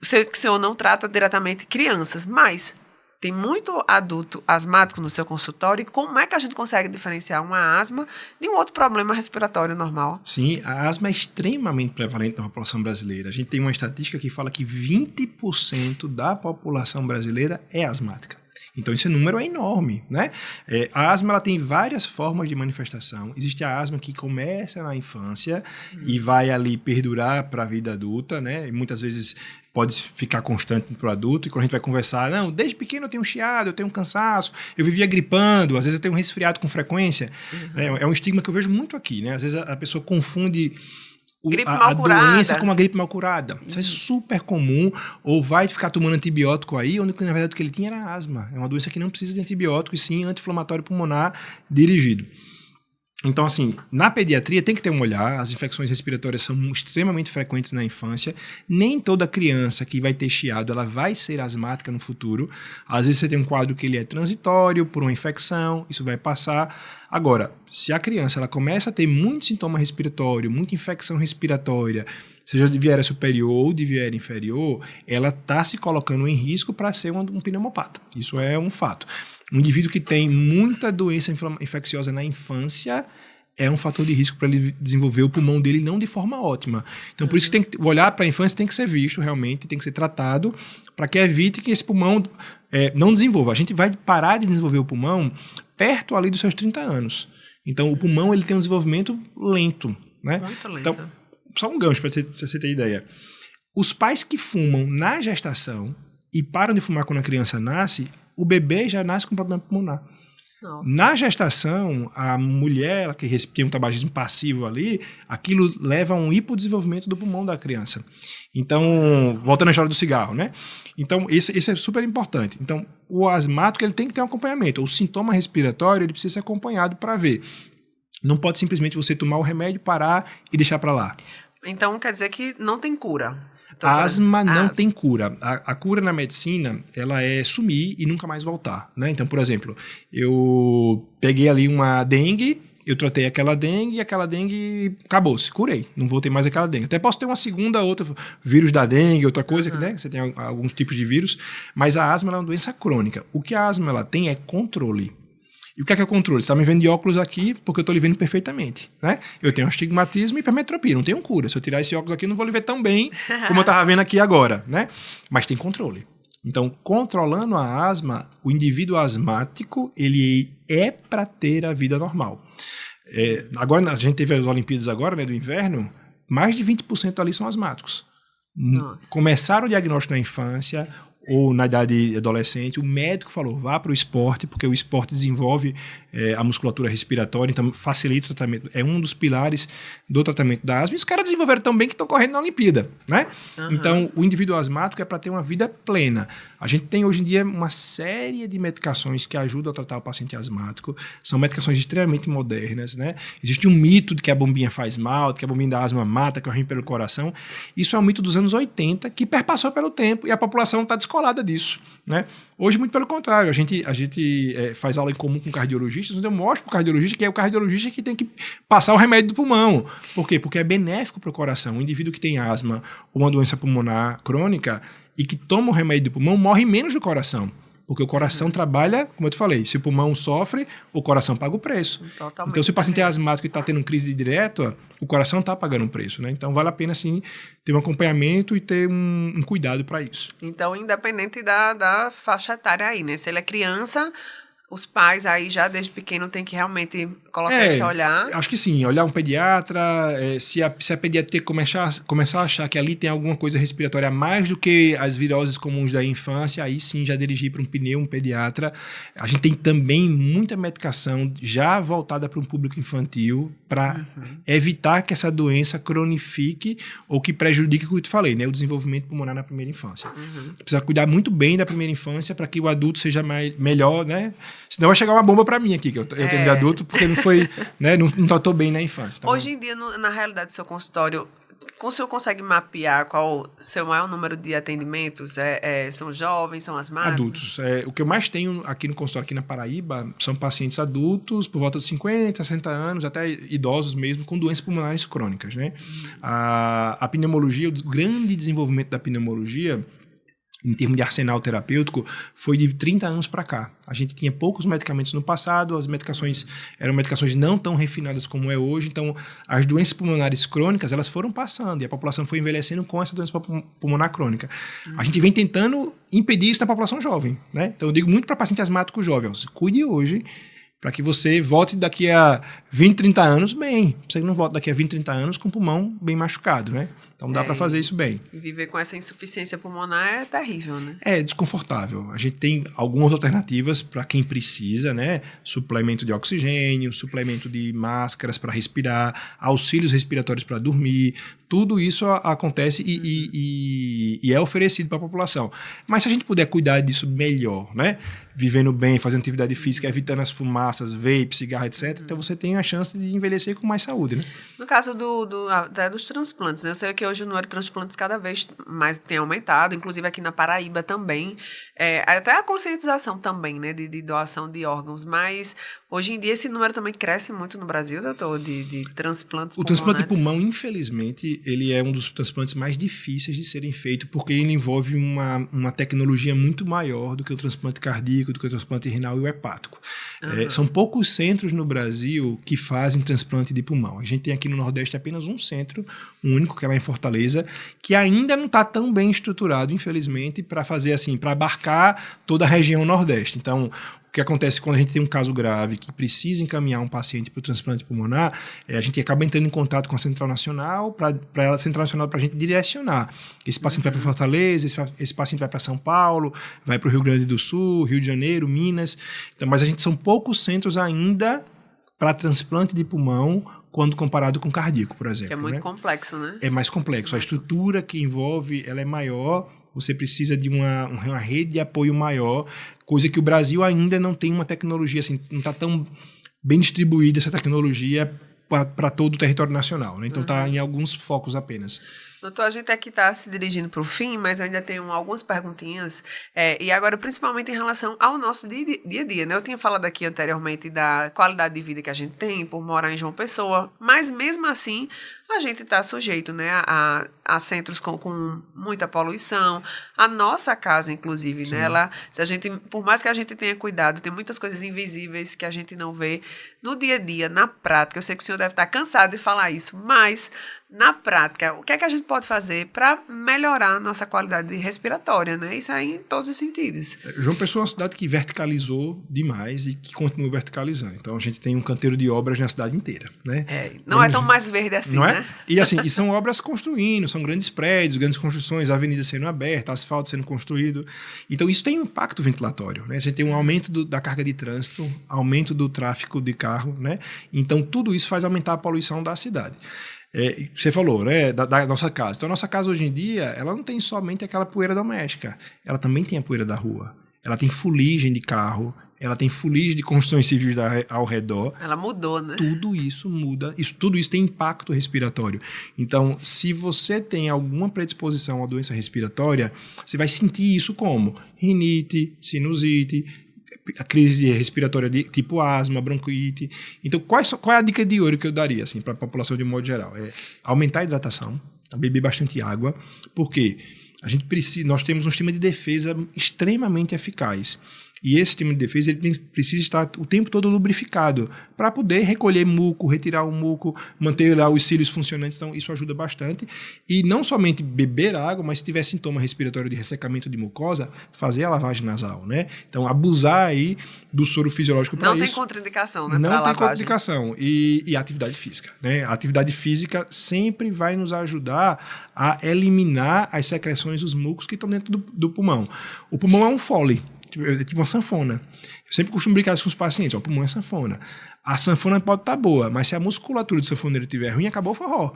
o senhor não trata diretamente crianças, mas tem muito adulto asmático no seu consultório. E como é que a gente consegue diferenciar uma asma de um outro problema respiratório normal? Sim, a asma é extremamente prevalente na população brasileira. A gente tem uma estatística que fala que 20% da população brasileira é asmática. Então, esse número é enorme, né? A asma ela tem várias formas de manifestação. Existe a asma que começa na infância e vai ali perdurar para a vida adulta, né? E muitas vezes pode ficar constante para o adulto. E quando a gente vai conversar, não, desde pequeno eu tenho um chiado, eu tenho um cansaço, eu vivia gripando, às vezes eu tenho um resfriado com frequência. É um estigma que eu vejo muito aqui, né? Às vezes a pessoa confunde a doença com uma gripe mal curada. Isso é super comum. Ou vai ficar tomando antibiótico aí, onde na verdade o que ele tinha era asma. É uma doença que não precisa de antibiótico, e sim anti-inflamatório pulmonar dirigido. Então, assim, na pediatria tem que ter um olhar, as infecções respiratórias são extremamente frequentes na infância, nem toda criança que vai ter chiado, ela vai ser asmática no futuro. Às vezes você tem um quadro que ele é transitório por uma infecção, isso vai passar. Agora, se a criança ela começa a ter muito sintoma respiratório, muita infecção respiratória, seja de viéria superior ou de viéria inferior, ela está se colocando em risco para ser um pneumopata. Isso é um fato. Um indivíduo que tem muita doença infecciosa na infância é um fator de risco para ele desenvolver o pulmão dele não de forma ótima. Então, por isso que o olhar para a infância tem que ser visto realmente, tem que ser tratado para que evite que esse pulmão não desenvolva. A gente vai parar de desenvolver o pulmão perto ali dos seus 30 anos. Então, o pulmão ele tem um desenvolvimento lento. Né? Muito lento. Então, só um gancho para você ter ideia. Os pais que fumam na gestação e param de fumar quando a criança nasce, o bebê já nasce com problema pulmonar. Nossa. Na gestação, a mulher que tem um tabagismo passivo ali, aquilo leva a um hipodesenvolvimento do pulmão da criança. Então, voltando à história do cigarro, né? Então, isso é super importante. Então, o asmático ele tem que ter um acompanhamento. O sintoma respiratório ele precisa ser acompanhado para ver. Não pode simplesmente você tomar o remédio, parar e deixar para lá. Então, quer dizer que não tem cura. A asma não tem cura. A cura na medicina, ela é sumir e nunca mais voltar, né? Então, por exemplo, eu peguei ali uma dengue, eu tratei aquela dengue e aquela dengue acabou-se, curei. Não voltei mais àquela dengue. Até posso ter uma segunda, outra vírus da dengue, outra coisa, né? Você tem alguns tipos de vírus, mas a asma é uma doença crônica. O que a asma ela tem é controle. E o que é o controle? Você está me vendo de óculos aqui porque eu estou lhe vendo perfeitamente. Né? Eu tenho astigmatismo e hipermetropia, não tenho cura. Se eu tirar esse óculos aqui, eu não vou lhe ver tão bem como eu estava vendo aqui agora. Né? Mas tem controle. Então, controlando a asma, o indivíduo asmático, ele é para ter a vida normal. Agora, a gente teve as Olimpíadas agora, né, do inverno, mais de 20% ali são asmáticos. Nossa. Começaram o diagnóstico na infância ou na idade adolescente, o médico falou, vá para o esporte, porque o esporte desenvolve a musculatura respiratória, então facilita o tratamento, é um dos pilares do tratamento da asma, e os caras desenvolveram tão bem que estão correndo na Olimpíada, né? Então, o indivíduo asmático é para ter uma vida plena. A gente tem hoje em dia uma série de medicações que ajudam a tratar o paciente asmático, são medicações extremamente modernas, né? Existe um mito de que a bombinha faz mal, de que a bombinha da asma mata, que corre pelo coração. Isso é um mito dos anos 80 que perpassou pelo tempo e a população está descolada disso, né? Hoje, muito pelo contrário, a gente faz aula em comum com cardiologistas, onde eu mostro para o cardiologista que é o cardiologista que tem que passar o remédio do pulmão. Por quê? Porque é benéfico para o coração. O indivíduo que tem asma ou uma doença pulmonar crônica e que toma o remédio do pulmão morre menos do coração. Porque o coração trabalha, como eu te falei, se o pulmão sofre, o coração paga o preço. Totalmente. Então, se o paciente é asmático e está tendo crise direta, o coração está pagando um preço, né? Então, vale a pena, sim, ter um acompanhamento e ter um cuidado para isso. Então, independente da faixa etária aí, né? Se ele é criança, os pais aí já desde pequeno têm que realmente colocar esse olhar. Acho que sim, olhar um pediatra, se a pediatria começar a achar que ali tem alguma coisa respiratória a mais do que as viroses comuns da infância, aí sim já dirigir para um pediatra. A gente tem também muita medicação já voltada para um público infantil para evitar que essa doença cronifique ou que prejudique, como eu te falei, né, o desenvolvimento pulmonar na primeira infância. Precisa cuidar muito bem da primeira infância para que o adulto seja melhor, né? Senão vai chegar uma bomba para mim aqui, que eu tenho de adulto, porque não foi, né, não tratou bem na infância. Então, hoje em dia, na realidade do seu consultório, o senhor consegue mapear qual o seu maior número de atendimentos? São jovens, são asmáticos? Adultos. O que eu mais tenho aqui no consultório, aqui na Paraíba, são pacientes adultos, por volta de 50, 60 anos, até idosos mesmo, com doenças pulmonares crônicas. Né? A pneumologia, o grande desenvolvimento da pneumologia, em termos de arsenal terapêutico, foi de 30 anos para cá. A gente tinha poucos medicamentos no passado, as medicações eram medicações não tão refinadas como é hoje, então as doenças pulmonares crônicas elas foram passando e a população foi envelhecendo com essa doença pulmonar crônica. A gente vem tentando impedir isso na população jovem. Né? Então eu digo muito para paciente asmático jovem, cuide hoje para que você volte daqui a 20, 30 anos bem. Você não volta daqui a 20, 30 anos com o pulmão bem machucado, né? Então dá para fazer isso bem. E viver com essa insuficiência pulmonar é terrível, né? É desconfortável. A gente tem algumas alternativas para quem precisa, né? Suplemento de oxigênio, suplemento de máscaras para respirar, auxílios respiratórios para dormir. Tudo isso acontece e é oferecido para a população. Mas se a gente puder cuidar disso melhor, né? Vivendo bem, fazendo atividade física, evitando as fumaças, vape, cigarro, etc., então você tem a chance de envelhecer com mais saúde, né? No caso até dos transplantes, né? Eu sei que hoje o número de transplantes cada vez mais tem aumentado, inclusive aqui na Paraíba também. Até a conscientização também, né? De doação de órgãos. Mas hoje em dia esse número também cresce muito no Brasil, doutor, de transplantes pulmonares. O transplante de pulmão, infelizmente, ele é um dos transplantes mais difíceis de serem feitos, porque ele envolve uma tecnologia muito maior do que o transplante cardíaco, do que o transplante renal e o hepático. São poucos centros no Brasil que fazem transplante de pulmão. A gente tem aqui no Nordeste apenas um centro, um único, que é lá em Fortaleza, que ainda não está tão bem estruturado, infelizmente, para fazer assim, para abarcar toda a região Nordeste. Então, o que acontece quando a gente tem um caso grave que precisa encaminhar um paciente para o transplante pulmonar, a gente acaba entrando em contato com a Central Nacional, para a Central Nacional para a gente direcionar. Esse paciente vai para Fortaleza, esse paciente vai para São Paulo, vai para o Rio Grande do Sul, Rio de Janeiro, Minas. Então, mas são poucos centros ainda para transplante de pulmão, quando comparado com cardíaco, por exemplo. Que é muito complexo, né? É mais complexo. A estrutura que envolve, ela é maior. Você precisa de uma rede de apoio maior, coisa que o Brasil ainda não tem uma tecnologia, assim, não está tão bem distribuída essa tecnologia para todo o território nacional, né? Então está em alguns focos apenas. Doutor, a gente aqui está se dirigindo para o fim, mas eu ainda tenho algumas perguntinhas, e agora principalmente em relação ao nosso dia a dia, né? Eu tinha falado aqui anteriormente da qualidade de vida que a gente tem por morar em João Pessoa, mas mesmo assim a gente está sujeito, né, a centros com muita poluição. A nossa casa, inclusive, Sim. né? Por mais que a gente tenha cuidado, tem muitas coisas invisíveis que a gente não vê no dia a dia, na prática. Eu sei que o senhor deve estar cansado de falar isso, mas na prática, o que é que a gente pode fazer para melhorar a nossa qualidade respiratória, né? Isso aí em todos os sentidos. João Pessoa é uma cidade que verticalizou demais e que continua verticalizando. Então a gente tem um canteiro de obras na cidade inteira, né? Não é tão mais verde assim, não né? É? E são obras construindo, são grandes prédios, grandes construções, avenidas sendo abertas, asfalto sendo construído. Então isso tem um impacto ventilatório, né? A gente tem um aumento da carga de trânsito, aumento do tráfego de carro, né? Então tudo isso faz aumentar a poluição da cidade. Você falou, né, da nossa casa. Então, a nossa casa hoje em dia, ela não tem somente aquela poeira doméstica. Ela também tem a poeira da rua. Ela tem fuligem de carro, ela tem fuligem de construções civis ao redor. Ela mudou, né? Tudo isso muda, tudo isso tem impacto respiratório. Então, se você tem alguma predisposição à doença respiratória, você vai sentir isso como rinite, sinusite, a crise respiratória de tipo asma, bronquite. Então, qual é a dica de ouro que eu daria assim, para a população de um modo geral? É aumentar a hidratação, beber bastante água, porque nós temos um sistema de defesa extremamente eficaz. E esse sistema de defesa ele precisa estar o tempo todo lubrificado para poder recolher muco, retirar o muco, manter lá os cílios funcionantes. Então, isso ajuda bastante. E não somente beber água, mas se tiver sintoma respiratório de ressecamento de mucosa, fazer a lavagem nasal, né? Então, abusar aí do soro fisiológico para isso. Não tem contraindicação, né? Não tem contraindicação. E a atividade física, né? A atividade física sempre vai nos ajudar a eliminar as secreções dos mucos que estão dentro do pulmão. O pulmão é um fole. É tipo uma sanfona. Eu sempre costumo brincar isso com os pacientes. O pulmão é sanfona. A sanfona pode estar boa, mas se a musculatura do sanfoneiro estiver ruim, acabou o forró.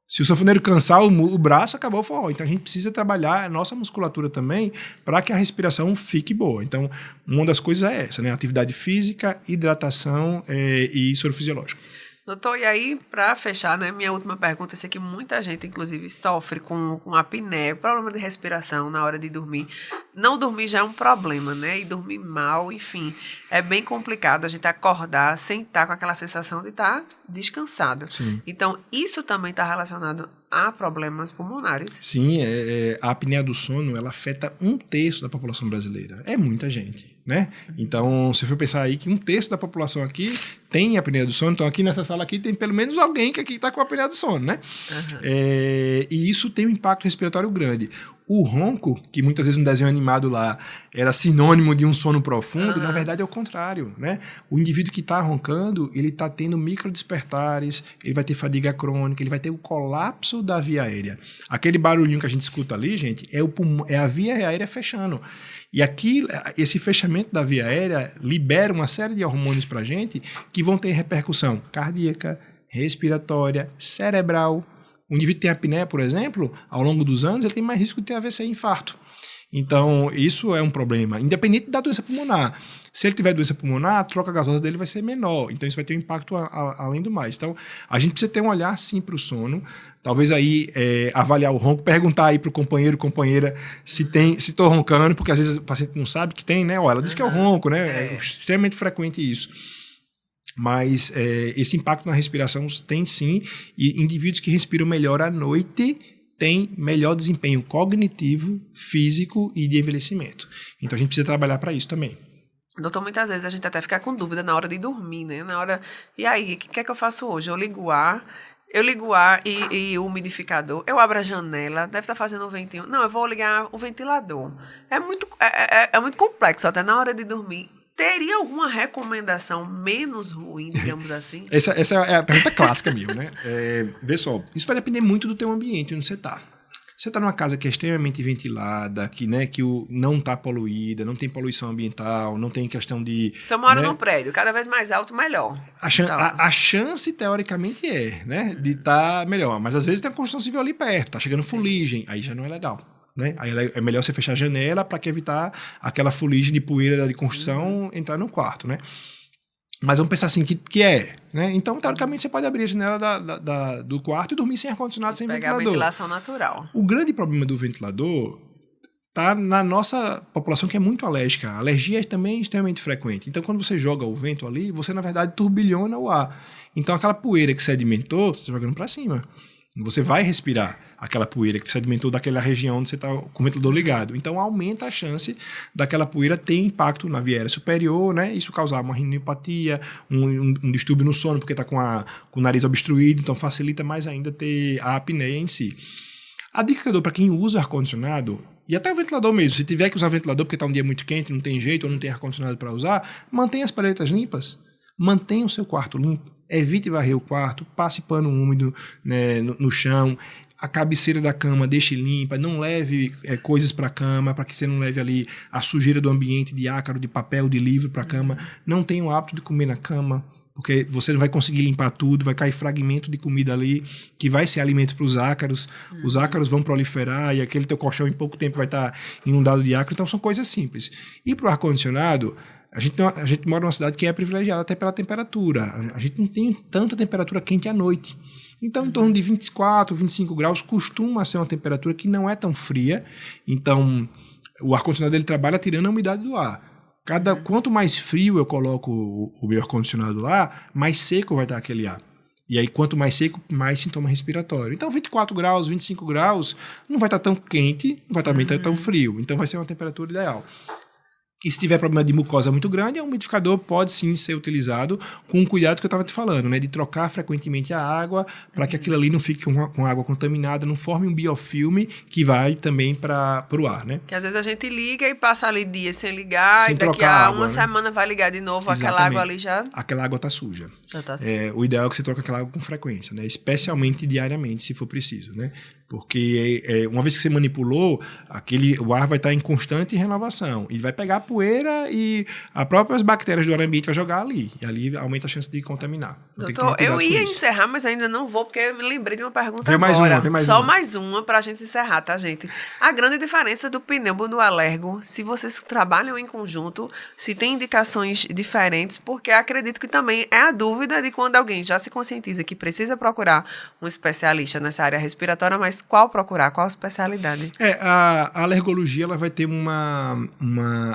Se o sanfoneiro cansar o braço, acabou o forró. Então a gente precisa trabalhar a nossa musculatura também para que a respiração fique boa. Então, uma das coisas é essa, né? Atividade física, hidratação e soro fisiológico. Doutor, e aí, para fechar, né, minha última pergunta, eu sei que muita gente, inclusive, sofre com apneia, problema de respiração na hora de dormir. Não dormir já é um problema, né? E dormir mal, enfim, é bem complicado a gente acordar sem estar com aquela sensação de estar descansado. Sim. Então, isso também está relacionado a problemas pulmonares. Sim, a apneia do sono, ela afeta 1/3 da população brasileira. É muita gente, né? Então, se for pensar aí que 1/3 da população aqui tem apneia do sono, então aqui nessa sala aqui tem pelo menos alguém que aqui está com apneia do sono, né? Uhum. E isso tem um impacto respiratório grande. O ronco, que muitas vezes no desenho animado lá era sinônimo de um sono profundo, na verdade é o contrário, né? O indivíduo que está roncando, ele está tendo microdespertares, ele vai ter fadiga crônica, ele vai ter o colapso da via aérea. Aquele barulhinho que a gente escuta ali, gente, é a via aérea fechando. E aqui, esse fechamento da via aérea libera uma série de hormônios para a gente que vão ter repercussão cardíaca, respiratória, cerebral, O indivíduo que tem apneia, por exemplo, ao longo dos anos, ele tem mais risco de ter AVC e infarto. Então, isso é um problema, independente da doença pulmonar. Se ele tiver doença pulmonar, a troca gasosa dele vai ser menor. Então, isso vai ter um impacto além do mais. Então, a gente precisa ter um olhar, sim, para o sono. Talvez aí avaliar o ronco, perguntar aí para o companheiro, companheira, se estou roncando, porque às vezes o paciente não sabe que tem, né? Ou ela diz que é o ronco, né? É extremamente frequente isso. Mas esse impacto na respiração tem sim, e indivíduos que respiram melhor à noite têm melhor desempenho cognitivo, físico e de envelhecimento. Então a gente precisa trabalhar para isso também. Doutor, muitas vezes a gente até fica com dúvida na hora de dormir, né? Na hora, e aí, o que é que eu faço hoje? Eu ligo o ar e o umidificador, eu abro a janela, deve estar fazendo o ventinho. Não, eu vou ligar o ventilador. É muito complexo, até na hora de dormir. Teria alguma recomendação menos ruim, digamos assim? Essa é a pergunta clássica mesmo, né? Vê só, isso vai depender muito do teu ambiente, onde você está. Você está numa casa que é extremamente ventilada, que não está poluída, não tem poluição ambiental, não tem questão de... Se eu moro num prédio, cada vez mais alto, melhor. A chance, teoricamente, né, de estar melhor. Mas às vezes tem a construção civil ali perto, está chegando fuligem, aí já não é legal. Né? Aí é melhor você fechar a janela para evitar aquela fuligem de poeira de construção entrar no quarto, né? Mas vamos pensar assim, que né? Então, teoricamente, você pode abrir a janela do quarto e dormir sem ar-condicionado, sem ventilador. Pegar a ventilação natural. O grande problema do ventilador está na nossa população, que é muito alérgica. A alergia é também extremamente frequente. Então, quando você joga o vento ali, você, na verdade, turbilhona o ar. Então, aquela poeira que sedimentou, você está jogando para cima. Você vai respirar aquela poeira que sedimentou daquela região onde você está com o ventilador ligado. Então, aumenta a chance daquela poeira ter impacto na via aérea superior, né? Isso causar uma rinopatía, um distúrbio no sono, porque está com o nariz obstruído, então facilita mais ainda ter a apneia em si. A dica que eu dou para quem usa ar-condicionado, e até o ventilador mesmo, se tiver que usar ventilador porque está um dia muito quente, não tem jeito, ou não tem ar-condicionado para usar, mantenha as paletas limpas, mantenha o seu quarto limpo. Evite varrer o quarto, passe pano úmido, né, no chão, a cabeceira da cama deixe limpa, não leve coisas para a cama, para que você não leve ali a sujeira do ambiente, de ácaro, de papel, de livro para a cama. Não tenha o hábito de comer na cama, porque você não vai conseguir limpar tudo, vai cair fragmento de comida ali, que vai ser alimento para os ácaros. Os ácaros vão proliferar e aquele teu colchão em pouco tempo vai estar inundado de ácaro. Então são coisas simples. E para o ar-condicionado, a gente mora numa cidade que é privilegiada até pela temperatura. A gente não tem tanta temperatura quente à noite. Então, em torno de 24, 25 graus costuma ser uma temperatura que não é tão fria. Então, o ar-condicionado ele trabalha tirando a umidade do ar. Quanto mais frio eu coloco o meu ar-condicionado lá, mais seco vai estar aquele ar. E aí, quanto mais seco, mais sintoma respiratório. Então, 24 graus, 25 graus, não vai estar tão quente, não vai também estar tão frio. Então, vai ser uma temperatura ideal. E se tiver problema de mucosa muito grande, o umidificador pode sim ser utilizado com o cuidado que eu estava te falando, né? De trocar frequentemente a água para que aquilo ali não fique com água contaminada, não forme um biofilme que vai também para o ar, né? Que às vezes a gente liga e passa ali dias sem ligar, sem e daqui trocar a água, uma né? semana vai ligar de novo, Exatamente. Aquela água ali já... Aquela água está suja. Tá suja. O ideal é que você troque aquela água com frequência, né? Especialmente diariamente, se for preciso, né? Porque uma vez que você manipulou, o ar vai estar em constante renovação. E vai pegar a poeira e as próprias bactérias do ar ambiente vai jogar ali. E ali aumenta a chance de contaminar. Doutor, eu ia encerrar, mas ainda não vou, porque eu me lembrei de uma pergunta vem agora. Mais Só uma. mais uma pra gente encerrar, tá, gente? A grande diferença do pneumo do alergo, se vocês trabalham em conjunto, se tem indicações diferentes, porque acredito que também é a dúvida de quando alguém já se conscientiza que precisa procurar um especialista nessa área respiratória, mas qual procurar? Qual especialidade? A alergologia ela vai ter uma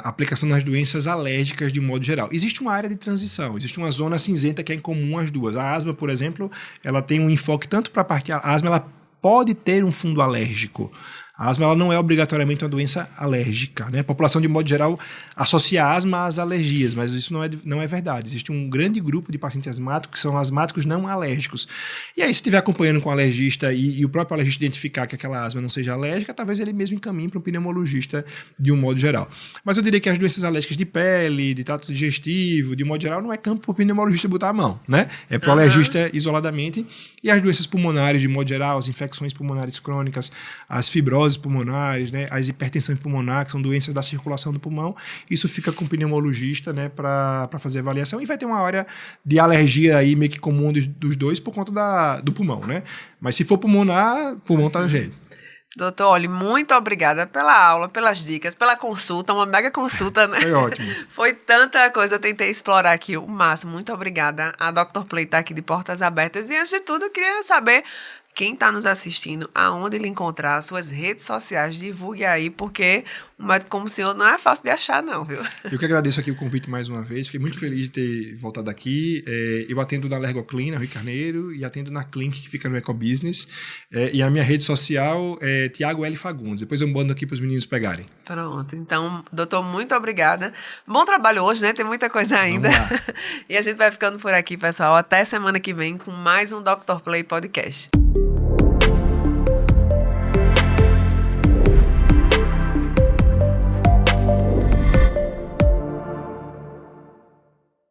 aplicação nas doenças alérgicas de modo geral. Existe uma área de transição, existe uma zona cinzenta que é em comum às duas. A asma, por exemplo, ela tem um enfoque tanto para a parte... A asma ela pode ter um fundo alérgico. A asma ela não é obrigatoriamente uma doença alérgica, né? A população, de modo geral, associa a asma às alergias, mas isso não é verdade. Existe um grande grupo de pacientes asmáticos que são asmáticos não alérgicos. E aí, se estiver acompanhando com o alergista e o próprio alergista identificar que aquela asma não seja alérgica, talvez ele mesmo encaminhe para um pneumologista de um modo geral. Mas eu diria que as doenças alérgicas de pele, de trato digestivo, de um modo geral, não é campo para o pneumologista botar a mão, né? É para o alergista isoladamente. E as doenças pulmonares, de modo geral, as infecções pulmonares crônicas, as fibroses tromboses pulmonares, né, as hipertensões pulmonares, que são doenças da circulação do pulmão, isso fica com o pneumologista, né, para fazer avaliação, e vai ter uma área de alergia aí meio que comum dos dois por conta do pulmão, né? Mas se for pulmonar, pulmão tá no jeito. Doutor Oli, muito obrigada pela aula, pelas dicas, pela consulta, uma mega consulta, né? Foi ótimo. Foi tanta coisa, eu tentei explorar aqui o máximo. Muito obrigada. A Dr. Play está aqui de portas abertas. E antes de tudo, eu queria saber quem está nos assistindo, aonde ele encontrar, suas redes sociais, divulgue aí, porque um médico como o senhor não é fácil de achar, não, viu? Eu que agradeço aqui o convite mais uma vez, fiquei muito feliz de ter voltado aqui. Eu atendo na Lergoclin, na Rio Carneiro, e atendo na Clink, que fica no Ecobusiness. E a minha rede social é Thiago L. Fagundes. Depois eu mando aqui para os meninos pegarem. Pronto, então, doutor, muito obrigada. Bom trabalho hoje, né? Tem muita coisa ainda. E a gente vai ficando por aqui, pessoal. Até semana que vem com mais um Dr. Play Podcast.